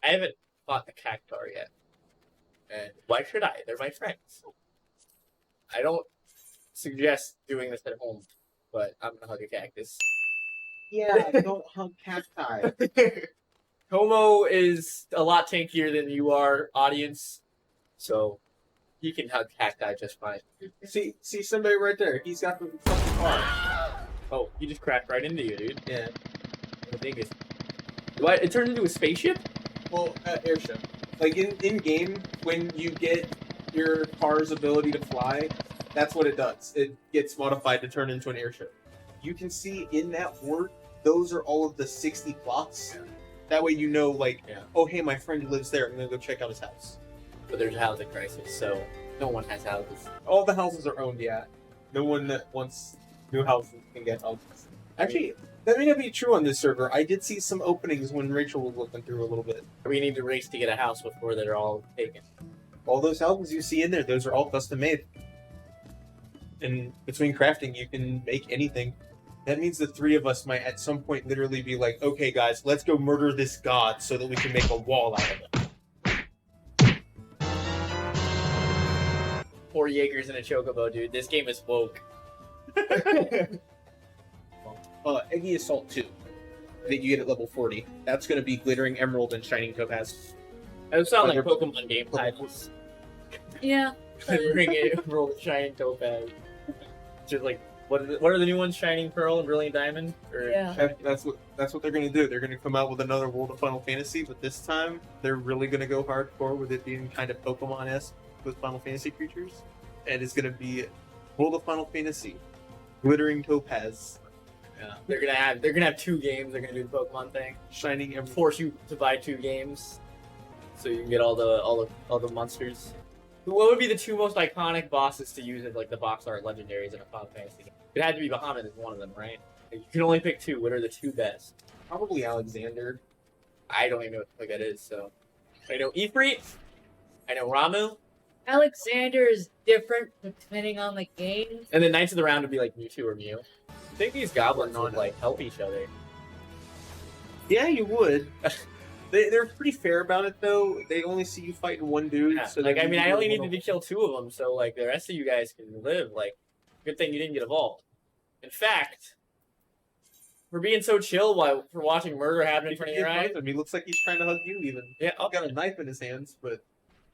I haven't fought the cactuar yet. And why should I? They're my friends. I don't suggest doing this at home, but I'm gonna hug a cactus. Yeah, don't hug cacti. Tomo is a lot tankier than you are, audience, so he can hug cacti just fine. See somebody right there. He's got the fucking car. Oh, he just crashed right into you, dude. Yeah. The thing is, what? It turned into a spaceship? Well, airship. Like in game, when you get your car's ability to fly, that's what it does. It gets modified to turn into an airship. You can see in that word, those are all of the 60 plots. Yeah. That way you know, like, oh, hey, my friend lives there. I'm going to go check out his house. But there's a housing crisis, so no one has houses. All the houses are owned, yeah. No one that wants new houses can get houses. Actually, that may not be true on this server. I did see some openings when Rachel was looking through a little bit. We need to race to get a house before they're all taken. All those houses you see in there, those are all custom made. And between crafting, you can make anything. That means the three of us might at some point literally be like, okay, guys, let's go murder this god so that we can make a wall out of it. 4 Jaegers and a Chocobo, dude. This game is woke. Eggy Assault 2 that you get at level 40. That's going to be Glittering Emerald and Shining Topaz. Those sound like Pokemon game titles. Yeah. Glittering Emerald and Shining Topaz. Just like, what are the new ones? Shining Pearl and Brilliant Diamond? Or Yeah. That's what they're going to do. They're going to come out with another World of Final Fantasy, but this time they're really going to go hardcore with it being kind of Pokemon-esque with Final Fantasy creatures. And it's going to be World of Final Fantasy, Glittering Topaz. Yeah. They're gonna have 2 games. They're gonna do the Pokemon thing. Shining Emerald. Force you to buy 2 games, so you can get all the monsters. What would be the 2 most iconic bosses to use as like the box art legendaries in a Final Fantasy game? It had to be Bahamut as one of them, right? You can only pick 2. What are the 2 best? Probably Alexander. I don't even know what that is. So I know Ifrit. I know Ramu. Alexander is different depending on the game. And then Knights of the Round would be like Mewtwo or Mew. I think these goblins would like help each other. Yeah, you would. They're pretty fair about it though. They only see you fighting one dude. Yeah. So like I mean, I only needed to kill 2 of them, so like the rest of you guys can live. Like, good thing you didn't get evolved. In fact, we're being so chill while we're watching murder happen in front of your eyes. He looks like he's trying to hug you even. Yeah, He's got a knife in his hands, but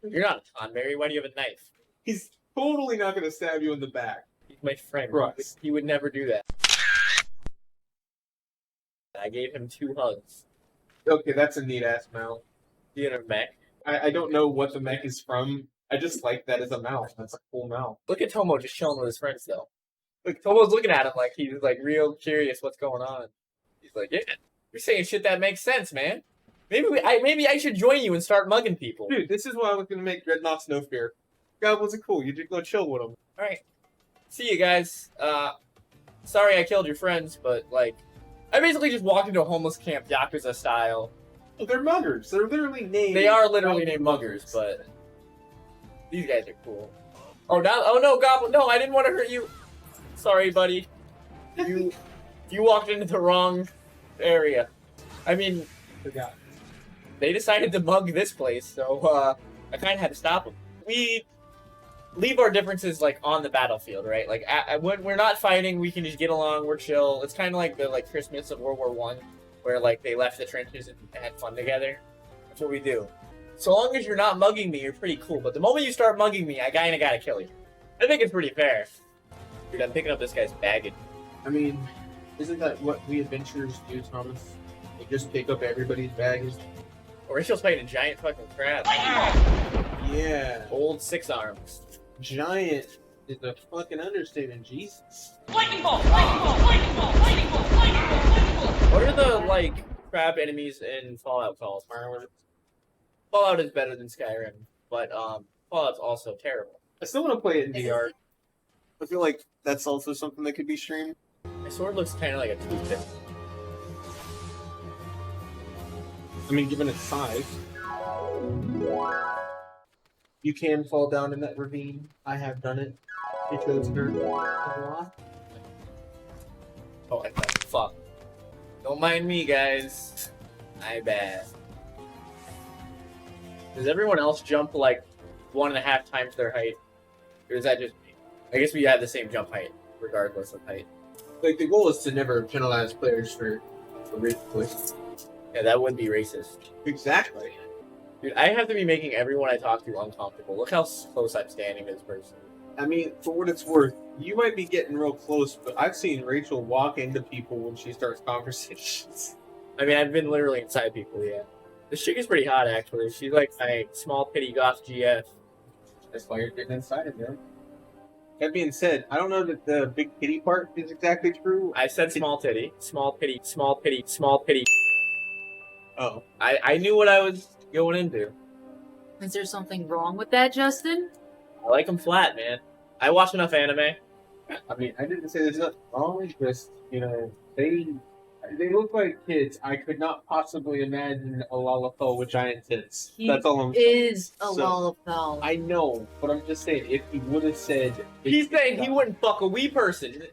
you're not a Tonberry. Why do you have a knife? he's totally not going to stab you in the back. He's my friend. Right. He would never do that. I gave him 2 hugs. Okay, that's a neat ass mount. He had a mech. I don't know what the mech is from. I just like that as a mount. That's a cool mount. Look at Tomo just chilling with his friends though. Like Tomo's looking at him like he's like real curious what's going on. He's like, yeah, you're saying shit that makes sense, man. Maybe I should join you and start mugging people. Dude, this is why I was going to make Dreadnought's no fear. God wasn't cool. You just go chill with him. All right, see you guys. Sorry I killed your friends, but like, I basically just walked into a homeless camp, Yakuza style. Oh, they're muggers. They're literally named. They are literally named muggers, but these guys are cool. Oh no, Goblin! No, I didn't want to hurt you. Sorry, buddy. You walked into the wrong area. I mean, Forgot. they decided to mug this place, so I kind of had to stop them. We leave our differences like on the battlefield, right? Like when we're not fighting, we can just get along. We're chill. It's kind of like the Christmas of World War I, where like they left the trenches and had fun together. That's what we do. So long as you're not mugging me, you're pretty cool. But the moment you start mugging me, I kind of gotta kill you. I think it's pretty fair. Dude, I'm picking up this guy's baggage. I mean, isn't that what we adventurers do, Thomas? They just pick up everybody's baggage. Or Rachel's fighting a giant fucking crab. Yeah. Old 6 arms. Giant is a fucking understatement, Jesus. Lightning ball! Lightning ball! Lightning ball! Lightning ball! Lightning ball! Lightning ball! What are the, like, crab enemies in Fallout called? Fallout is better than Skyrim, but, Fallout's also terrible. I still want to play it in VR. I feel like that's also something that could be streamed. My sword looks kind of like a toothpick. I mean, given its size. You can fall down in that ravine. I have done it. It shows her a lot. Oh, I thought, fuck. Don't mind me, guys. My bad. Does everyone else jump like 1.5 times their height? Or is that just me? I guess we have the same jump height, regardless of height. Like, the goal is to never penalize players for race choice. Yeah, that would be racist. Exactly. Dude, I have to be making everyone I talk to uncomfortable. Look how close I'm standing to this person. I mean, for what it's worth, you might be getting real close, but I've seen Rachel walk into people when she starts conversations. I mean, I've been literally inside people, yeah. This chick is pretty hot, actually. She's like my small pity goth GF. That's why you're getting inside of them. That being said, I don't know that the big kitty part is exactly true. I said small titty. Small pity, small pity, small pity. Oh. I knew what I was going into. Is there something wrong with that, Justin? I like them flat, man. I watch enough anime. I mean, I didn't say there's nothing wrong, just, you know, they look like kids. I could not possibly imagine a Lalafell with giant tits. That's all I'm saying. Is a So, Lalafell. I know, but I'm just saying, if he would have said... He's saying he wouldn't fuck a wee person.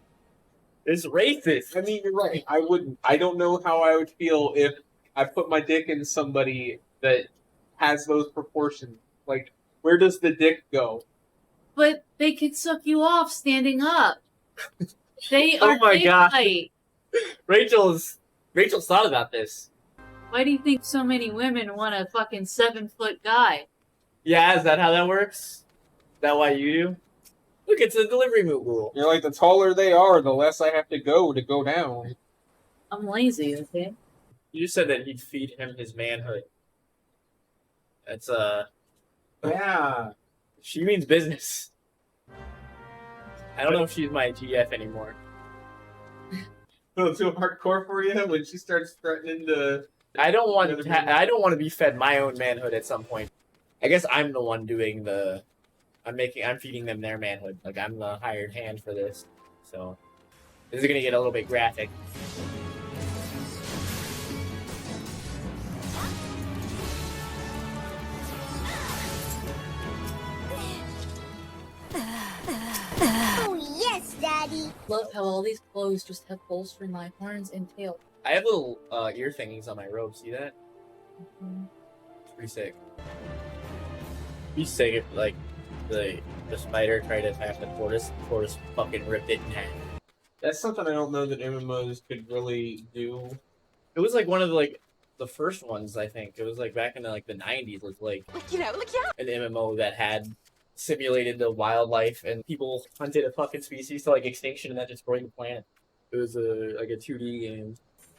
It's racist. I mean, you're right. I wouldn't. I don't know how I would feel if I put my dick in somebody that has those proportions. Like, where does the dick go? But they could suck you off standing up. They Oh are my dick God. height. Rachel's thought about this. Why do you think so many women want a fucking 7-foot guy? Yeah, is that how that works? Is that why you do? Look, it's a delivery rule. You're like, the taller they are, the less I have to go down. I'm lazy, okay? You just said that he'd feed him his manhood. That's Yeah. she means business. I don't know if she's my GF anymore. A little too hardcore for you when she starts threatening to... I don't want to be fed my own manhood at some point. I guess I'm the one doing the. I'm feeding them their manhood. Like I'm the hired hand for this. So this is gonna get a little bit graphic. Oh, yes, Daddy. Love how all these clothes just have holes for my horns and tail. I have little ear thingies on my robe. See that? It's pretty sick. Be sick if like the spider tried to attack the tortoise. The tortoise fucking ripped it in half. That's something I don't know that MMOs could really do. It was like one of the first ones, I think. It was like back in the 90s. Was like an MMO that had simulated the wildlife and people hunted a fucking species to like extinction and that destroyed the planet. It was like a 2D game.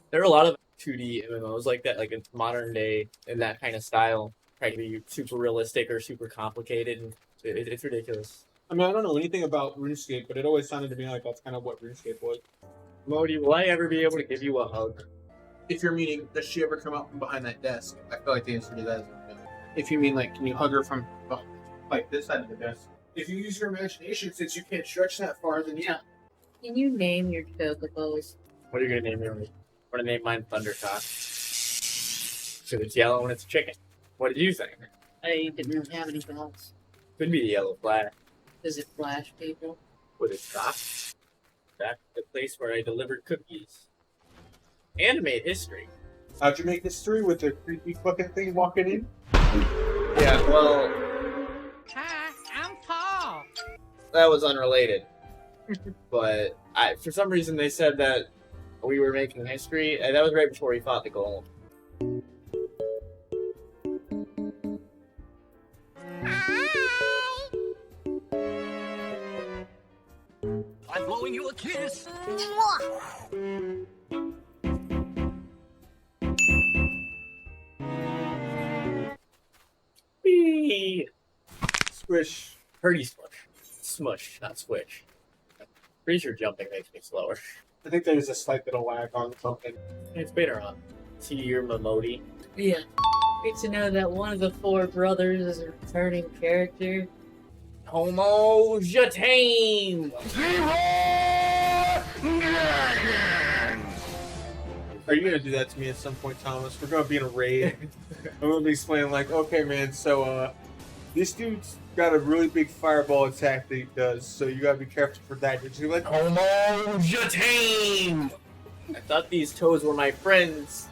There are a lot of 2D MMOs like that, like in modern day in that kind of style, trying to be super realistic or super complicated, and it's ridiculous. I mean, I don't know anything about RuneScape, but it always sounded to me like that's kind of what RuneScape was. Modi, will I ever be able to give you a hug? If you're meaning, does she ever come out from behind that desk? I feel like the answer to that is no. If you mean, like, can you hug her from, like, this side of the desk? If you use your imagination, since you can't stretch that far, then yeah. Can you name your chocobos? What are you gonna name your? I'm gonna name mine Thundercock. Because it's yellow and it's a chicken. What did you think? I didn't have any bells. Could be the yellow flag. Does it flash people? With its cock. Back to the place where I delivered cookies. And made history. How'd you make history with the creepy fucking thing walking in? Yeah, well, Hi, I'm Paul. that was unrelated. But for some reason they said that we were making history, and that was right before we fought the golem. Hi. I'm blowing you a kiss. Mwah. Whee! Squish. Pretty smush. Smush, not squish. Pretty sure jumping makes me slower. I think there's a slight little lag on something. It's better on. See your Momodi. Yeah. Great to know that one of the 4 brothers is a returning character. Homo Jatame! Are you gonna do that to me at some point, Thomas? We're gonna be in a raid. I'm gonna be explaining like, okay, man, so this dude's got a really big fireball attack that he does, so you gotta be careful for that. You're just gonna be like, Homo Jatame! I thought these toads were my friends,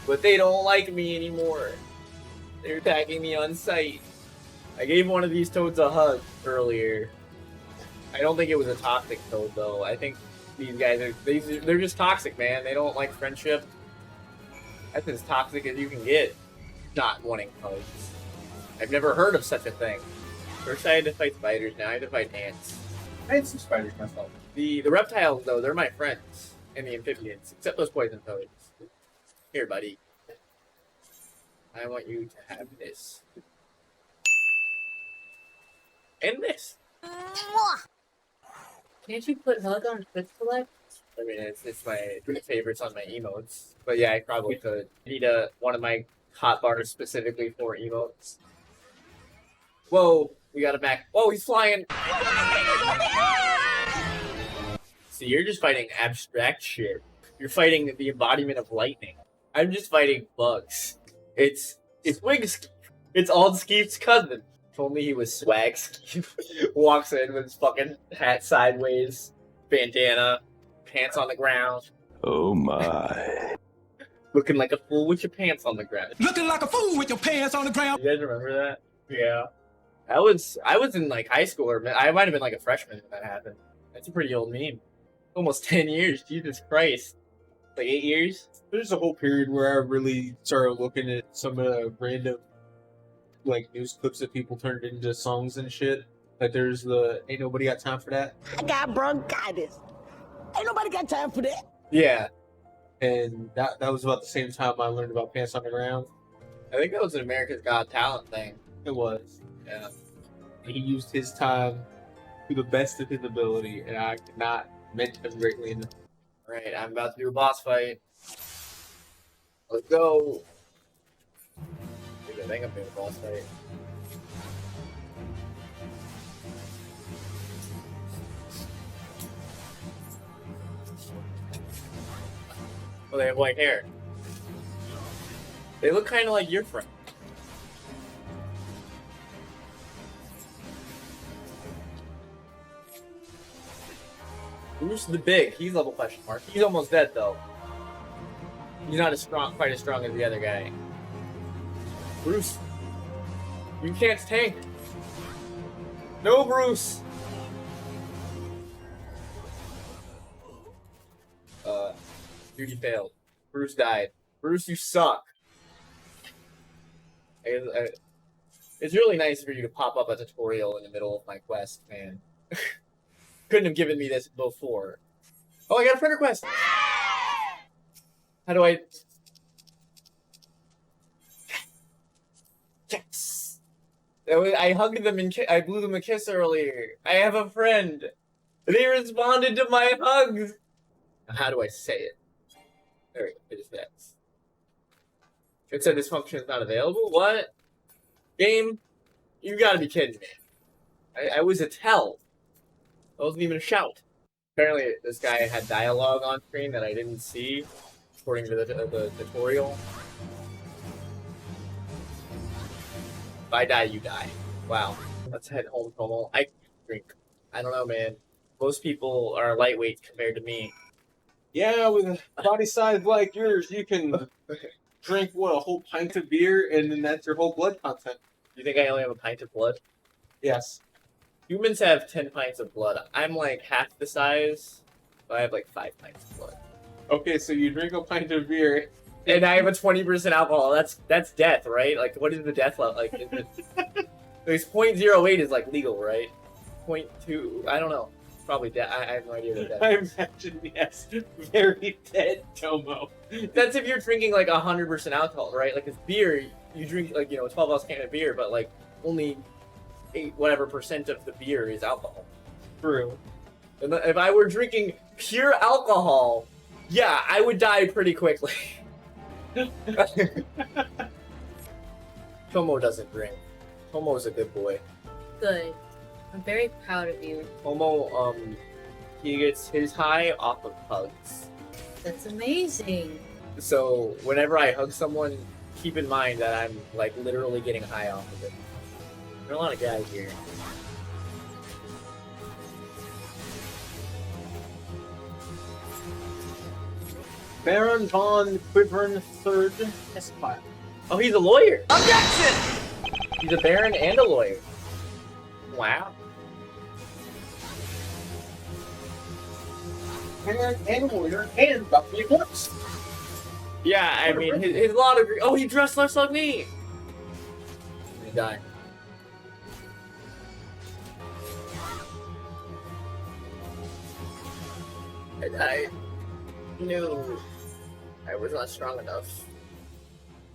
but they don't like me anymore. They're attacking me on sight. I gave one of these toads a hug earlier. I don't think it was a toxic toad though. I think these guys they're just toxic, man. They don't like friendship. That's as toxic as you can get. Not wanting hugs. I've never heard of such a thing. First I had to fight spiders, now I have to fight ants. I had some spiders myself. The reptiles though, they're my friends. And the amphibians, except those poison toads. Here, buddy. I want you to have this. And this. Can't you put hug on quick select? I mean, it's my favorites on my emotes. But yeah, I probably could. I need one of my hot bars specifically for emotes. Whoa, we got him back. Whoa, he's flying. See, you're just fighting abstract shit. You're fighting the embodiment of lightning. I'm just fighting bugs. It's Wigskeep. It's Aldskeep's cousin. If only he was Swagskeep. Walks in with his fucking hat sideways, bandana, pants on the ground. Oh my. Looking like a fool with your pants on the ground. Looking like a fool with your pants on the ground. You guys remember that? Yeah. I was in like high school, or I might have been like a freshman when that happened. That's a pretty old meme. Almost 10 years. Jesus Christ. Like 8 years? There's a whole period where I really started looking at some of the random like news clips that people turned into songs and shit. Like there's the Ain't Nobody Got Time for That. I got bronchitis. Ain't nobody got time for that. Yeah. And that was about the same time I learned about Pants on the Ground. I think that was an America's Got Talent thing. It was. Yeah. He used his time to the best of his ability, and I cannot mention him greatly enough. Right, I'm about to do a boss fight. Let's go. I think I'm doing a boss fight. Oh, they have white hair. They look kind of like your friend. Bruce the Big, he's level question mark. He's almost dead though. He's not quite as strong as the other guy. Bruce, you can't tank. No, Bruce. Duty failed. Bruce died. Bruce, you suck. It's really nice for you to pop up a tutorial in the middle of my quest, man. Couldn't have given me this before. Oh, I got a friend request! How do I... Yes! I hugged them and I blew them a kiss earlier. I have a friend. They responded to my hugs. How do I say it? There we go. It is that. It said this function is not available. What? Game? You gotta be kidding me. I was a tell. That wasn't even a shout. Apparently, this guy had dialogue on screen that I didn't see, according to the tutorial. If I die, you die. Wow. Let's head home, Tomo. I drink. I don't know, man. Most people are lightweight compared to me. Yeah, with a body size like yours, you can drink, what, a whole pint of beer, and then that's your whole blood content. You think I only have a pint of blood? Yes. Humans have 10 pints of blood. I'm like half the size, but I have like 5 pints of blood. Okay, so you drink a pint of beer. And I have a 20% alcohol. That's death, right? Like, what is the death level? Like, is it... There's 0.08 is like legal, right? 0.2, I don't know. Probably dead. I have no idea what that I is. imagine, yes. Very dead, Tomo. That's if you're drinking like 100% alcohol, right? Like, with beer, you drink like, a 12-ounce can of beer, but like only 8 whatever percent of the beer is alcohol. True. And if I were drinking pure alcohol, yeah, I would die pretty quickly. Tomo doesn't drink. Tomo's a good boy. Good. I'm very proud of you. Tomo, he gets his high off of hugs. That's amazing. So whenever I hug someone, keep in mind that I'm like literally getting high off of it. There are a lot of guys here. Baron von Quivern III Esquire. Oh, he's a lawyer. Objection! He's a baron and a lawyer. Wow. And lawyer and Buffalo Bills. Yeah, I mean, his law degree. Oh, he dressed less like me. He died. I died. No, I was not strong enough.